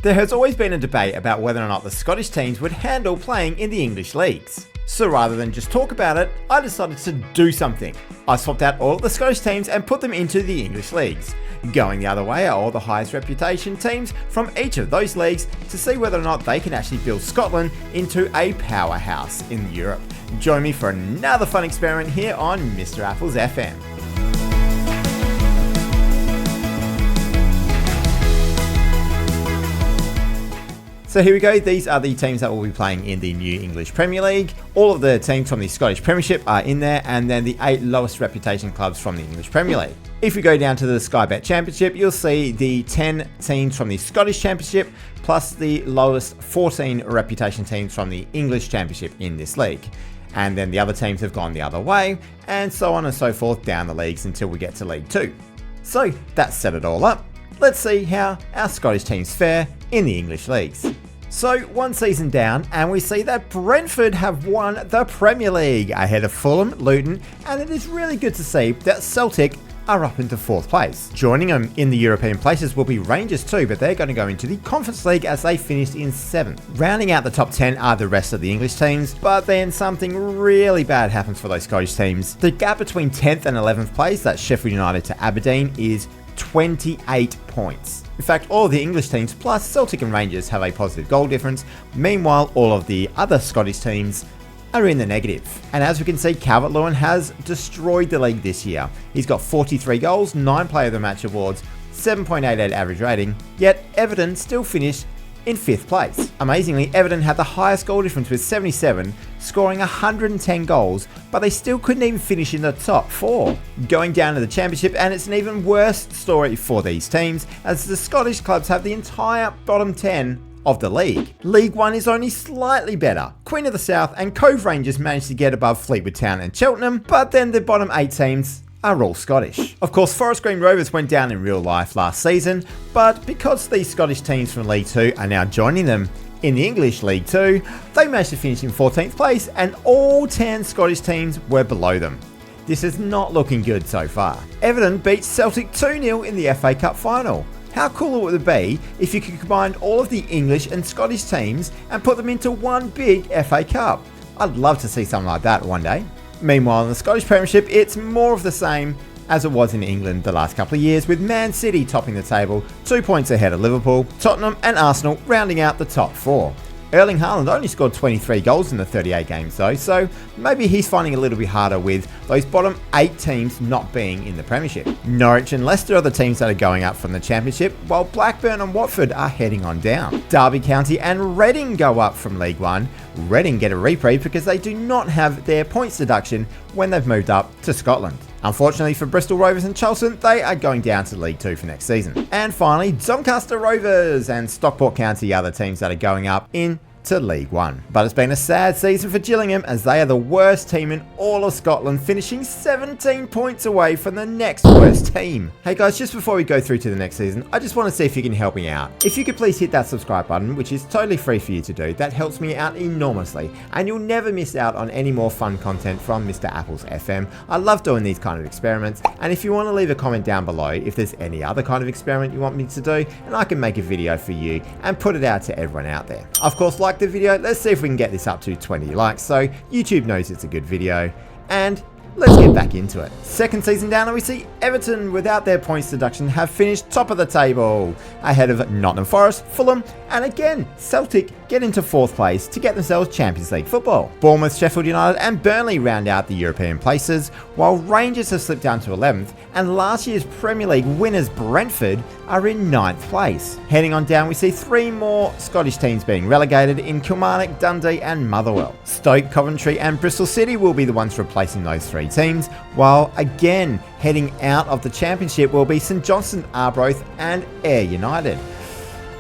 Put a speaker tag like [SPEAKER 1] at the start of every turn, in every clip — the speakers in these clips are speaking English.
[SPEAKER 1] There has always been a debate about whether or not the Scottish teams would handle playing in the English leagues. So rather than just talk about it, I decided to do something. I swapped out all of the Scottish teams and put them into the English leagues. Going the other way are all the highest reputation teams from each of those leagues to see whether or not they can actually build Scotland into a powerhouse in Europe. Join me for another fun experiment here on Mr. Apples FM. So here we go, these are the teams that will be playing in the new English Premier League. All of the teams from the Scottish Premiership are in there, and then the 8 lowest reputation clubs from the English Premier League. If we go down to the Sky Bet Championship, you'll see the 10 teams from the Scottish Championship, plus the lowest 14 reputation teams from the English Championship in this league. And then the other teams have gone the other way, and so on and so forth down the leagues until we get to League 2. So that's set it all up. Let's see how our Scottish teams fare in the English leagues. So one season down, and we see that Brentford have won the Premier League ahead of Fulham, Luton, and it is really good to see that Celtic are up into 4th place. Joining them in the European places will be Rangers too, but they're going to go into the Conference League as they finished in 7th. Rounding out the top 10 are the rest of the English teams, but then something really bad happens for those Scottish teams. The gap between 10th and 11th place, that's Sheffield United to Aberdeen, is 28 points. In fact, all of the English teams plus Celtic and Rangers have a positive goal difference. Meanwhile, all of the other Scottish teams are in the negative. And as we can see, Calvert-Lewin has destroyed the league this year. He's got 43 goals, 9 Player of the Match awards, 7.88 average rating, yet Everton still finished in 5th place. Amazingly, Everton had the highest goal difference with 77, scoring 110 goals, but they still couldn't even finish in the top 4. Going down to the Championship, and it's an even worse story for these teams, as the Scottish clubs have the entire bottom 10 of the league. League 1 is only slightly better. Queen of the South and Cove Rangers managed to get above Fleetwood Town and Cheltenham, but then the bottom 8 teams are all Scottish. Of course, Forest Green Rovers went down in real life last season, but because these Scottish teams from League 2 are now joining them in the English League 2, they managed to finish in 14th place, and all 10 Scottish teams were below them. This is not looking good so far. Everton beat Celtic 2-0 in the FA Cup final. How cool would it be if you could combine all of the English and Scottish teams and put them into one big FA Cup? I'd love to see something like that one day. Meanwhile, in the Scottish Premiership, it's more of the same as it was in England the last couple of years, with Man City topping the table, 2 points ahead of Liverpool, Tottenham and Arsenal rounding out the top 4. Erling Haaland only scored 23 goals in the 38 games though, so maybe he's finding it a little bit harder with those bottom 8 teams not being in the Premiership. Norwich and Leicester are the teams that are going up from the Championship, while Blackburn and Watford are heading on down. Derby County and Reading go up from League 1. Reading get a reprieve because they do not have their points deduction when they've moved up to Scotland. Unfortunately for Bristol Rovers and Charlton, they are going down to League 2 for next season. And finally, Doncaster Rovers and Stockport County are the teams that are going up into League 1. But it's been a sad season for Gillingham, as they are the worst team in all of Scotland, finishing 17 points away from the next worst team. Hey guys, just before we go through to the next season, I just want to see if you can help me out. If you could please hit that subscribe button, which is totally free for you to do, that helps me out enormously, and you'll never miss out on any more fun content from Mr. Apples FM. I love doing these kind of experiments, and if you want to leave a comment down below if there's any other kind of experiment you want me to do, and I can make a video for you and put it out to everyone out there. Of course, like the video, let's see if we can get this up to 20 likes so YouTube knows it's a good video, and let's get back into it. Second season down, and we see Everton, without their points deduction, have finished top of the table, ahead of Nottingham Forest, Fulham, and again, Celtic get into 4th place to get themselves Champions League football. Bournemouth, Sheffield United and Burnley round out the European places, while Rangers have slipped down to 11th, and last year's Premier League winners Brentford are in 9th place. Heading on down, we see 3 more Scottish teams being relegated in Kilmarnock, Dundee and Motherwell. Stoke, Coventry and Bristol City will be the ones replacing those 3 teams, while again heading out of the Championship will be St Johnstone, Arbroath and Ayr United.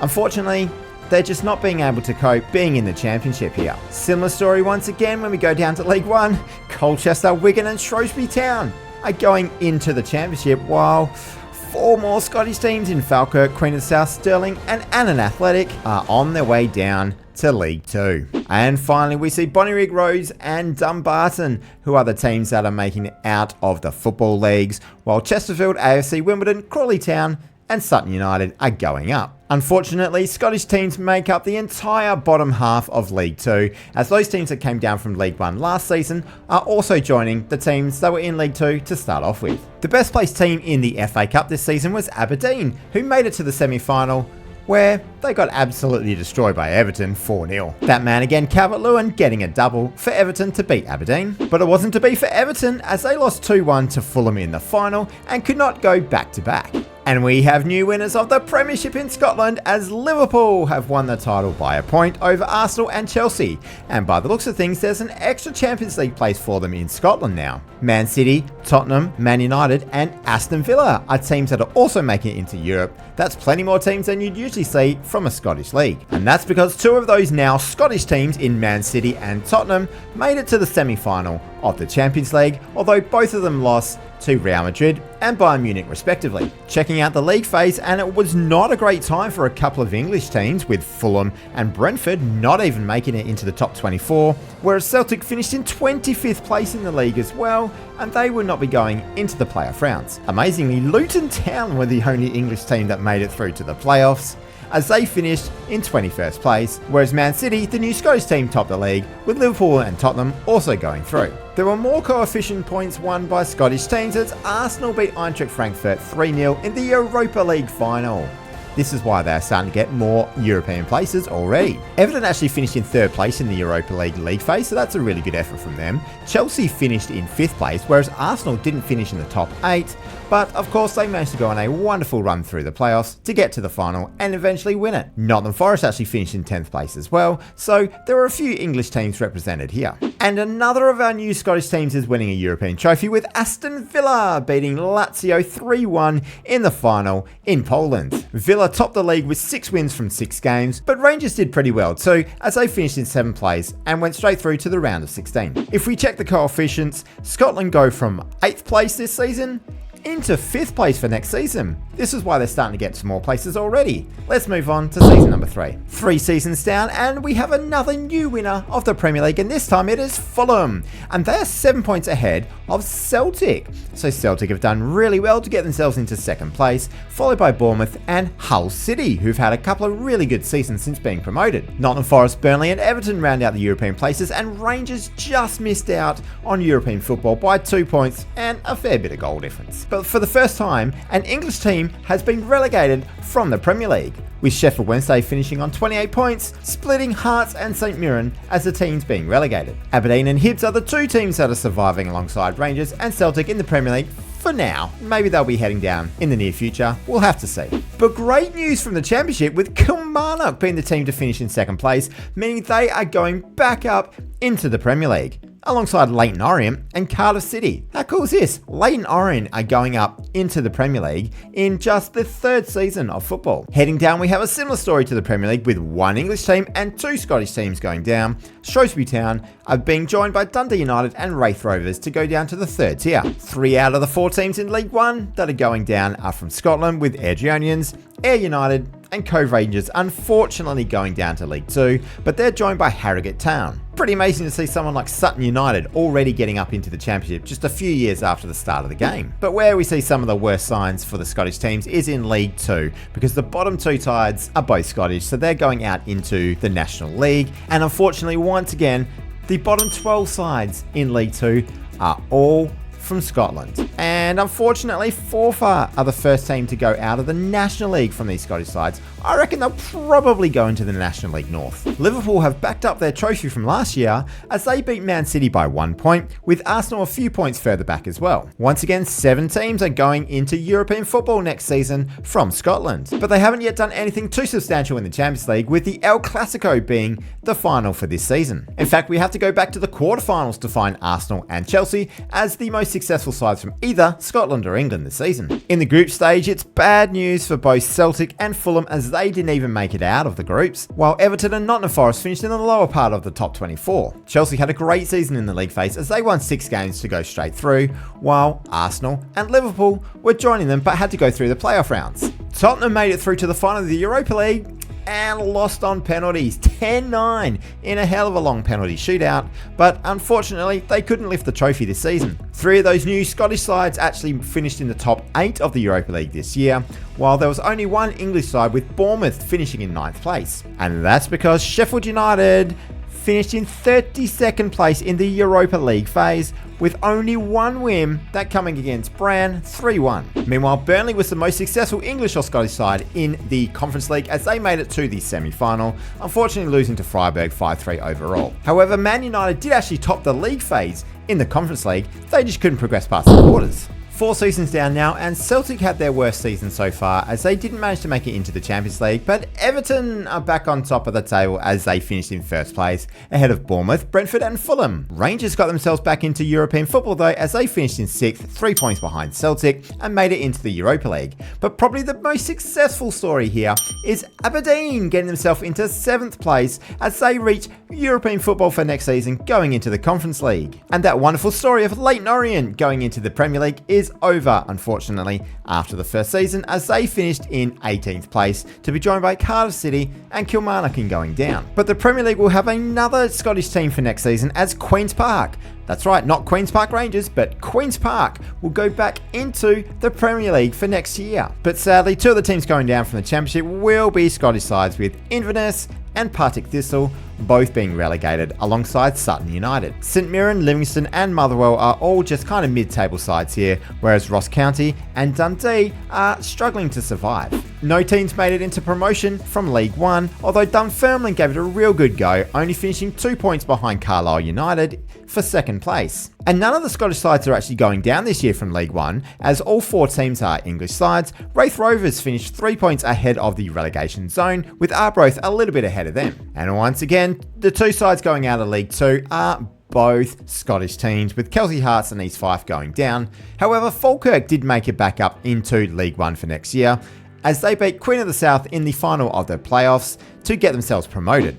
[SPEAKER 1] Unfortunately, they're just not being able to cope being in the Championship here. Similar story once again when we go down to League 1. Colchester, Wigan and Shrewsbury Town are going into the Championship, while 4 more Scottish teams in Falkirk, Queen of the South, Stirling and Annan Athletic are on their way down to League 2. And finally, we see Bonnyrigg Rose and Dumbarton, who are the teams that are making it out of the football leagues, while Chesterfield, AFC Wimbledon, Crawley Town and Sutton United are going up. Unfortunately, Scottish teams make up the entire bottom half of League 2, as those teams that came down from League 1 last season are also joining the teams that were in League 2 to start off with. The best placed team in the FA Cup this season was Aberdeen, who made it to the semi-final, where they got absolutely destroyed by Everton 4-0. That man again, Calvert-Lewin, getting a double for Everton to beat Aberdeen. But it wasn't to be for Everton, as they lost 2-1 to Fulham in the final and could not go back to back. And we have new winners of the Premiership in Scotland, as Liverpool have won the title by a point over Arsenal and Chelsea. And by the looks of things, there's an extra Champions League place for them in Scotland now. Man City, Tottenham, Man United and Aston Villa are teams that are also making it into Europe. That's plenty more teams than you'd usually see from a Scottish league. And that's because two of those now Scottish teams in Man City and Tottenham made it to the semi-final of the Champions League, although both of them lost to Real Madrid and Bayern Munich respectively. Checking out the league phase, and it was not a great time for a couple of English teams, with Fulham and Brentford not even making it into the top 24, whereas Celtic finished in 25th place in the league as well, and they would not be going into the playoff rounds. Amazingly, Luton Town were the only English team that made it through to the playoffs, as they finished in 21st place, whereas Man City, the new Scottish team, topped the league, with Liverpool and Tottenham also going through. There were more coefficient points won by Scottish teams, as Arsenal beat Eintracht Frankfurt 3-0 in the Europa League final. This is why they're starting to get more European places already. Everton actually finished in 3rd place in the Europa League phase, so that's a really good effort from them. Chelsea finished in 5th place, whereas Arsenal didn't finish in the top 8, but of course they managed to go on a wonderful run through the playoffs to get to the final and eventually win it. Nottingham Forest actually finished in 10th place as well, so there were a few English teams represented here. And another of our new Scottish teams is winning a European trophy, with Aston Villa beating Lazio 3-1 in the final in Poland. Villa topped the league with 6 wins from 6 games, but Rangers did pretty well too, as they finished in 7th place and went straight through to the round of 16. If we check the coefficients, Scotland go from 8th place this season into 5th place for next season. This is why they're starting to get some more places already. Let's move on to season number 3. 3 seasons down, and we have another new winner of the Premier League, and this time it is Fulham, and they are 7 points ahead of Celtic. So Celtic have done really well to get themselves into 2nd place, followed by Bournemouth and Hull City, who've had a couple of really good seasons since being promoted. Nottingham Forest, Burnley and Everton round out the European places, and Rangers just missed out on European football by 2 points and a fair bit of goal difference. But for the first time, an English team has been relegated from the Premier League, with Sheffield Wednesday finishing on 28 points, splitting Hearts and St Mirren as the teams being relegated. Aberdeen and Hibs are the 2 teams that are surviving alongside Rangers and Celtic in the Premier League for now. Maybe they'll be heading down in the near future, we'll have to see. But great news from the Championship, with Kilmarnock being the team to finish in 2nd place, meaning they are going back up into the Premier League, alongside Leyton Orient and Cardiff City. How cool is this? Leyton Orient are going up into the Premier League in just the 3rd season of football. Heading down, we have a similar story to the Premier League, with 1 English team and 2 Scottish teams going down. Shrewsbury Town are being joined by Dundee United and Wraith Rovers to go down to the 3rd tier. 3 out of the 4 teams in League 1 that are going down are from Scotland, with Airdrieonians, Ayr United and Cove Rangers unfortunately going down to League 2, but they're joined by Harrogate Town. Pretty amazing to see someone like Sutton United already getting up into the Championship just a few years after the start of the game. But where we see some of the worst signs for the Scottish teams is in League 2, because the bottom 2 sides are both Scottish, so they're going out into the National League, and unfortunately once again the bottom 12 sides in League 2 are all from Scotland. And unfortunately, Forfar are the first team to go out of the National League from these Scottish sides. I reckon they'll probably go into the National League North. Liverpool have backed up their trophy from last year as they beat Man City by 1 point, with Arsenal a few points further back as well. Once again, 7 teams are going into European football next season from Scotland, but they haven't yet done anything too substantial in the Champions League, with the El Clasico being the final for this season. In fact, we have to go back to the quarterfinals to find Arsenal and Chelsea as the most successful sides from either Scotland or England this season. In the group stage, it's bad news for both Celtic and Fulham, as they didn't even make it out of the groups, while Everton and Nottingham Forest finished in the lower part of the top 24. Chelsea had a great season in the league phase as they won 6 games to go straight through, while Arsenal and Liverpool were joining them but had to go through the playoff rounds. Tottenham made it through to the final of the Europa League, and lost on penalties 10-9 in a hell of a long penalty shootout, but unfortunately they couldn't lift the trophy this season. 3 of those new Scottish sides actually finished in the top 8 of the Europa League this year, while there was only one English side with Bournemouth finishing in 9th place. And that's because Sheffield United finished in 32nd place in the Europa League phase, with only one win, that coming against Brann 3-1. Meanwhile, Burnley was the most successful English or Scottish side in the Conference League as they made it to the semi-final, unfortunately losing to Freiburg 5-3 overall. However, Man United did actually top the league phase in the Conference League, they just couldn't progress past the quarters. 4 seasons down now, and Celtic had their worst season so far as they didn't manage to make it into the Champions League, but Everton are back on top of the table as they finished in 1st place, ahead of Bournemouth, Brentford and Fulham. Rangers got themselves back into European football though, as they finished in 6th, 3 points behind Celtic, and made it into the Europa League. But probably the most successful story here is Aberdeen getting themselves into 7th place as they reach European football for next season, going into the Conference League. And that wonderful story of Leyton Orient going into the Premier League is over, unfortunately, after the first season, as they finished in 18th place to be joined by Cardiff City and Kilmarnock in going down. But the Premier League will have another Scottish team for next season as Queen's Park. That's right, not Queen's Park Rangers, but Queen's Park will go back into the Premier League for next year. But sadly, 2 of the teams going down from the Championship will be Scottish sides, with Inverness and Partick Thistle both being relegated alongside Sutton United. St Mirren, Livingston and Motherwell are all just kind of mid-table sides here, whereas Ross County and Dundee are struggling to survive. No teams made it into promotion from League One, although Dunfermline gave it a real good go, only finishing 2 points behind Carlisle United for 2nd place. And none of the Scottish sides are actually going down this year from League One, as all 4 teams are English sides. Wraith Rovers finished 3 points ahead of the relegation zone, with Arbroath a little bit ahead of them. And once again, the 2 sides going out of League 2 are both Scottish teams, with Kelsey Hearts and East Fife going down. However, Falkirk did make it back up into League 1 for next year, as they beat Queen of the South in the final of the playoffs to get themselves promoted.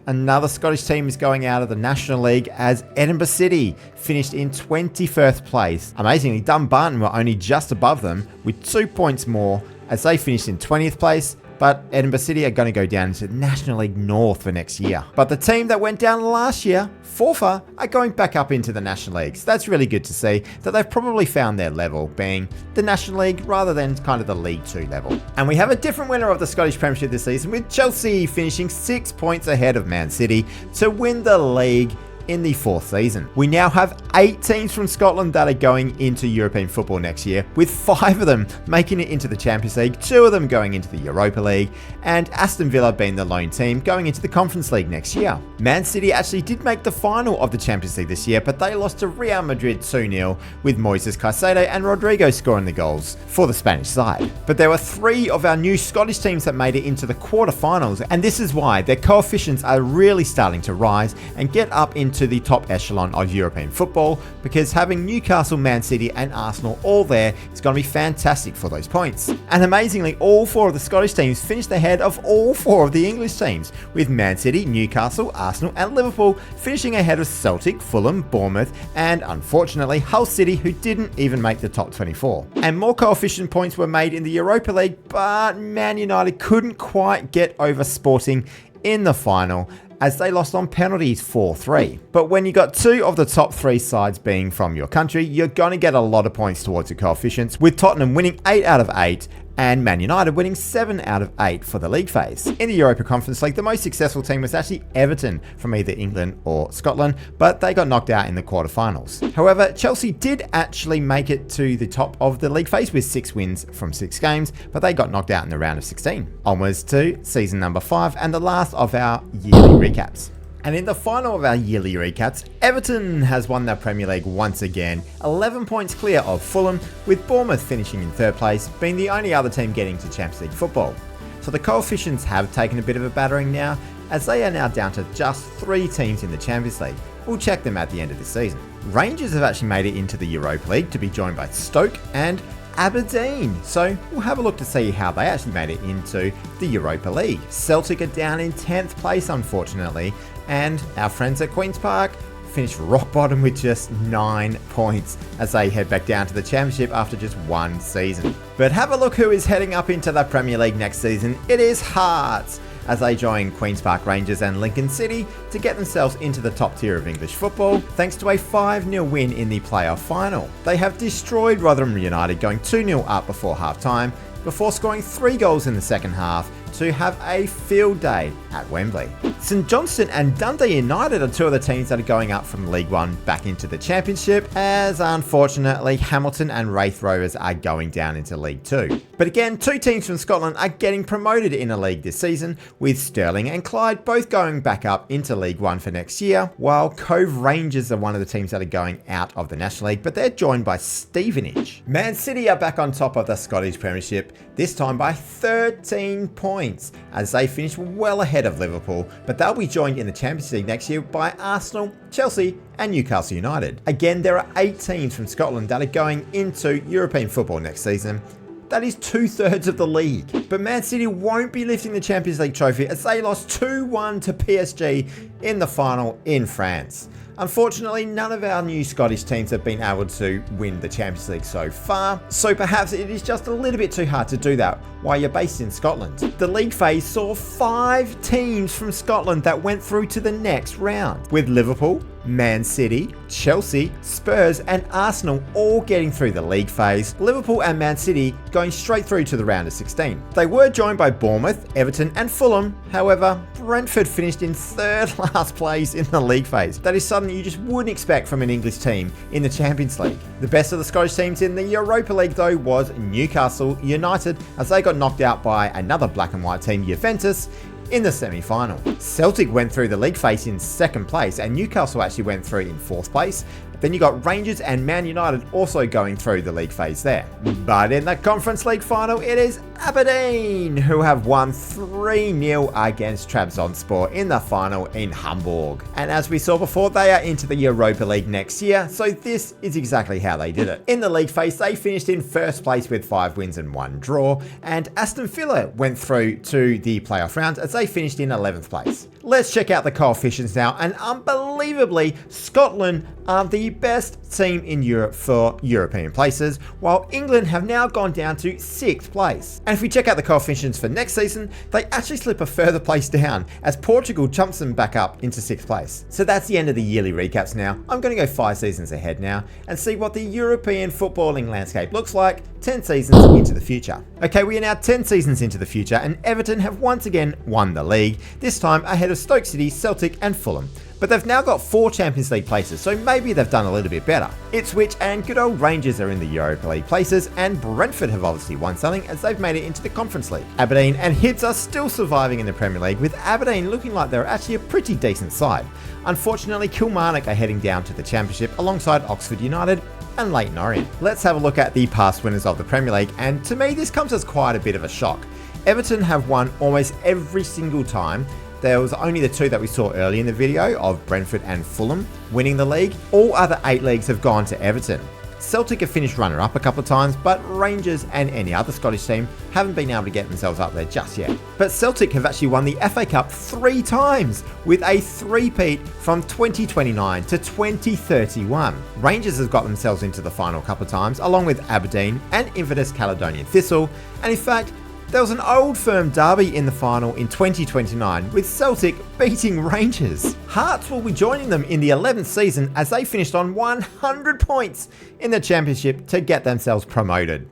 [SPEAKER 1] Another Scottish team is going out of the National League as Edinburgh City finished in 21st place. Amazingly, Dumbarton were only just above them with 2 points more as they finished in 20th place. But Edinburgh City are going to go down into National League North for next year. But the team that went down last year, Forfar, are going back up into the National League. So that's really good to see that they've probably found their level, being the National League rather than kind of the League 2 level. And we have a different winner of the Scottish Premiership this season, with Chelsea finishing 6 points ahead of Man City to win the league in the 4th season. We now have 8 teams from Scotland that are going into European football next year, with 5 of them making it into the Champions League, 2 of them going into the Europa League, and Aston Villa being the lone team going into the Conference League next year. Man City actually did make the final of the Champions League this year, but they lost to Real Madrid 2-0, with Moises Caicedo and Rodrigo scoring the goals for the Spanish side. But there were 3 of our new Scottish teams that made it into the quarterfinals, and this is why their coefficients are really starting to rise and get up into the top echelon of European football, because having Newcastle, Man City and Arsenal all there is going to be fantastic for those points. And amazingly, all 4 of the Scottish teams finished ahead of all 4 of the English teams, with Man City, Newcastle, Arsenal and Liverpool finishing ahead of Celtic, Fulham, Bournemouth and unfortunately Hull City, who didn't even make the top 24. And more coefficient points were made in the Europa League, but Man United couldn't quite get over Sporting in the final, as they lost on penalties 4-3. But when you got 2 of the top 3 sides being from your country, you're going to get a lot of points towards your coefficients, with Tottenham winning 8 out of 8 and Man United winning 7 out of 8 for the league phase. In the Europa Conference League, the most successful team was actually Everton from either England or Scotland, but they got knocked out in the quarterfinals. However, Chelsea did actually make it to the top of the league phase with 6 wins from 6 games, but they got knocked out in the round of 16. Onwards to season number 5 and the last of our yearly recaps. And in the final of our yearly recaps, Everton has won the Premier League once again, 11 points clear of Fulham, with Bournemouth finishing in 3rd place, being the only other team getting to Champions League football. So the coefficients have taken a bit of a battering now, as they are now down to just 3 teams in the Champions League. We'll check them at the end of this season. Rangers have actually made it into the Europa League to be joined by Stoke and Aberdeen. So we'll have a look to see how they actually made it into the Europa League. Celtic are down in 10th place, unfortunately, and our friends at Queen's Park finished rock bottom with just 9 points as they head back down to the Championship after just one season. But have a look who is heading up into the Premier League next season. It is Hearts, as they join Queen's Park Rangers and Lincoln City to get themselves into the top tier of English football thanks to a 5-0 win in the playoff final. They have destroyed Rotherham United, going 2-0 up before half-time, before scoring 3 goals in the second half to have a field day at Wembley. St Johnstone and Dundee United are 2 of the teams that are going up from League One back into the Championship, as unfortunately Hamilton and Wraith Rovers are going down into League 2. But again, 2 teams from Scotland are getting promoted in a league this season, with Stirling and Clyde both going back up into League 1 for next year, while Cove Rangers are one of the teams that are going out of the National League, but they're joined by Stevenage. Man City are back on top of the Scottish Premiership, this time by 13 points, as they finish well ahead of Liverpool, but they'll be joined in the Champions League next year by Arsenal, Chelsea and Newcastle United. Again, there are 8 teams from Scotland that are going into European football next season. That is 2/3 of the league. But Man City won't be lifting the Champions League trophy as they lost 2-1 to PSG in the final in France. Unfortunately, none of our new Scottish teams have been able to win the Champions League so far, so perhaps it is just a little bit too hard to do that while you're based in Scotland. The league phase saw 5 teams from Scotland that went through to the next round, with Liverpool, Man City, Chelsea, Spurs and Arsenal all getting through the league phase, Liverpool and Man City going straight through to the round of 16. They were joined by Bournemouth, Everton and Fulham. However, Brentford finished in 3rd last place in the league phase. That is something you just wouldn't expect from an English team in the Champions League. The best of the Scottish teams in the Europa League though was Newcastle United, as they got knocked out by another black and white team, Juventus, in the semi-final. Celtic went through the league phase in 2nd place and Newcastle actually went through in 4th place. Then you got Rangers and Man United also going through the league phase there. But in the Conference League final, it is Aberdeen who have won 3-0 against Trabzonspor in the final in Hamburg. And as we saw before, they are into the Europa League next year, so this is exactly how they did it. In the league phase, they finished in 1st place with 5 wins and 1 draw, and Aston Villa went through to the playoff rounds as they finished in 11th place. Let's check out the coefficients now, and unbelievably, Scotland are the best team in Europe for European places, while England have now gone down to 6th place. And if we check out the coefficients for next season, they actually slip a further place down as Portugal jumps them back up into 6th place. So that's the end of the yearly recaps now. I'm going to go 5 seasons ahead now and see what the European footballing landscape looks like 10 seasons into the future. Okay, we are now 10 seasons into the future and Everton have once again won the league, this time ahead of Stoke City, Celtic and Fulham. But they've now got 4 Champions League places, so maybe they've done a little bit better. Ipswich and good old Rangers are in the Europa League places, and Brentford have obviously won something as they've made it into the Conference League. Aberdeen and Hibs are still surviving in the Premier League, with Aberdeen looking like they're actually a pretty decent side. Unfortunately, Kilmarnock are heading down to the Championship alongside Oxford United and Leyton Orient. Let's have a look at the past winners of the Premier League, and to me this comes as quite a bit of a shock. Everton have won almost every single time. There was only the 2 that we saw early in the video of Brentford and Fulham winning the league. All other 8 leagues have gone to Everton. Celtic have finished runner-up a couple of times, but Rangers and any other Scottish team haven't been able to get themselves up there just yet. But Celtic have actually won the FA Cup 3 times, with a 3-peat from 2029 to 2031. Rangers have got themselves into the final a couple of times, along with Aberdeen and infamous Caledonian Thistle, and in fact, there was an old firm derby in the final in 2029 with Celtic beating Rangers. Hearts will be joining them in the 11th season as they finished on 100 points in the Championship to get themselves promoted.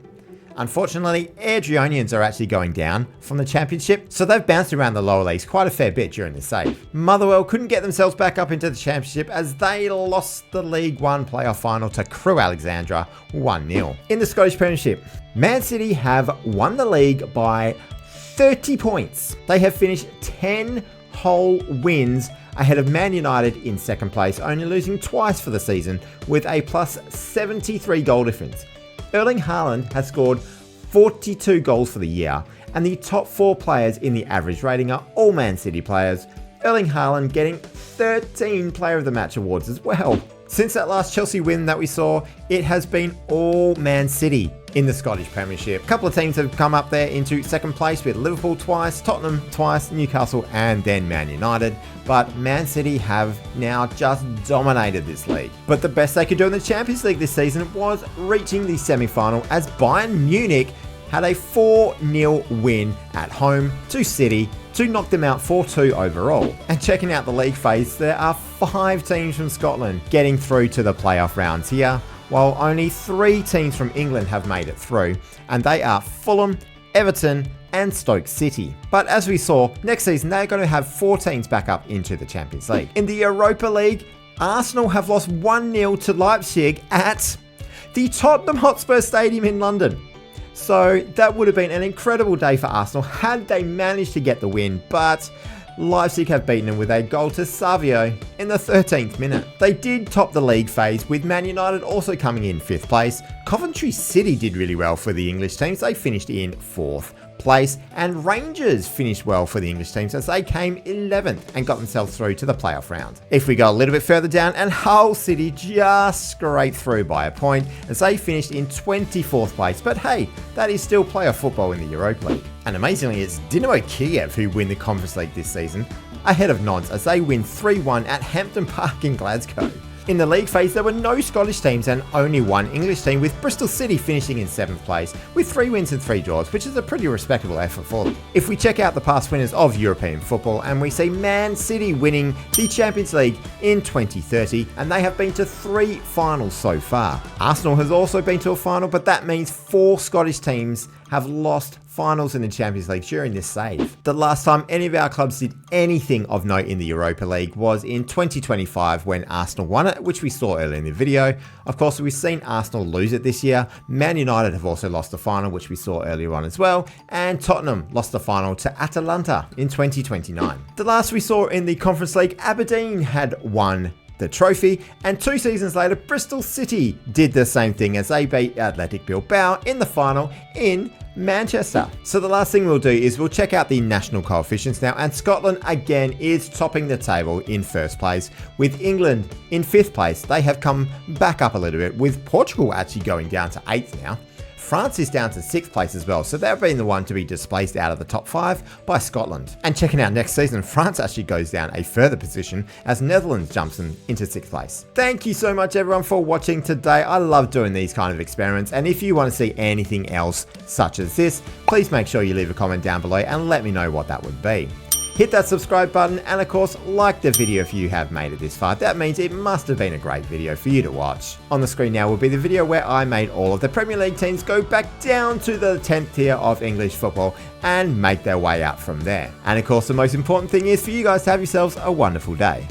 [SPEAKER 1] Unfortunately, Airdrieonians are actually going down from the Championship, so they've bounced around the lower leagues quite a fair bit during the save. Motherwell couldn't get themselves back up into the Championship as they lost the League One playoff final to Crewe Alexandra 1-0. In the Scottish Premiership, Man City have won the league by 30 points. They have finished 10 whole wins ahead of Man United in 2nd place, only losing twice for the season with a plus 73 goal difference. Erling Haaland has scored 42 goals for the year, and the top 4 players in the average rating are all Man City players, Erling Haaland getting 13 Player of the Match awards as well. Since that last Chelsea win that we saw, it has been all Man City In the Scottish Premiership, a couple of teams have come up there into second place with Liverpool twice, Tottenham twice, Newcastle and then Man United. But Man City have now just dominated this league. But the best they could do in the Champions League this season was reaching the semi-final as Bayern Munich had a 4-0 win at home to City to knock them out 4-2 overall. And checking out the league phase, there are 5 teams from Scotland getting through to the playoff rounds here, while only 3 teams from England have made it through, and they are Fulham, Everton and Stoke City. But as we saw, next season they're going to have 4 teams back up into the Champions League. In the Europa League, Arsenal have lost 1-0 to Leipzig at the Tottenham Hotspur Stadium in London. So that would have been an incredible day for Arsenal had they managed to get the win, but Leipzig have beaten them with a goal to Savio in the 13th minute. They did top the league phase with Man United also coming in 5th place. Coventry City did really well for the English teams. They finished in 4th place, and Rangers finished well for the English teams as they came 11th and got themselves through to the playoff round. If we go a little bit further down, and Hull City just scraped through by a point as they finished in 24th place, but hey, that is still playoff football in the Europa League. And amazingly, it's Dynamo Kiev who win the Conference League this season, ahead of Nantes as they win 3-1 at Hampden Park in Glasgow. In the league phase, there were no Scottish teams and only 1 English team, with Bristol City finishing in 7th place with 3 wins and 3 draws, which is a pretty respectable effort for them. If we check out the past winners of European football, and we see Man City winning the Champions League in 2030, and they have been to 3 finals so far. Arsenal has also been to a final, but that means 4 Scottish teams have lost finals in the Champions League during this save. The last time any of our clubs did anything of note in the Europa League was in 2025 when Arsenal won it, which we saw earlier in the video. Of course, we've seen Arsenal lose it this year. Man United have also lost the final, which we saw earlier on as well. And Tottenham lost the final to Atalanta in 2029. The last we saw in the Conference League, Aberdeen had won the trophy, and 2 seasons later, Bristol City did the same thing as they beat Athletic Bilbao in the final in Manchester. So the last thing we'll do is we'll check out the national coefficients now, and Scotland again is topping the table in 1st place with England in 5th place. They have come back up a little bit, with Portugal actually going down to 8th now. France is down to 6th place as well, so they've been the one to be displaced out of the top 5 by Scotland. And checking out next season, France actually goes down a further position as Netherlands jumps them into 6th place. Thank you so much everyone for watching today. I love doing these kind of experiments, and if you want to see anything else such as this, please make sure you leave a comment down below and let me know what that would be. Hit that subscribe button, and of course, like the video if you have made it this far. That means it must have been a great video for you to watch. On the screen now will be the video where I made all of the Premier League teams go back down to the 10th tier of English football and make their way out from there. And of course, the most important thing is for you guys to have yourselves a wonderful day.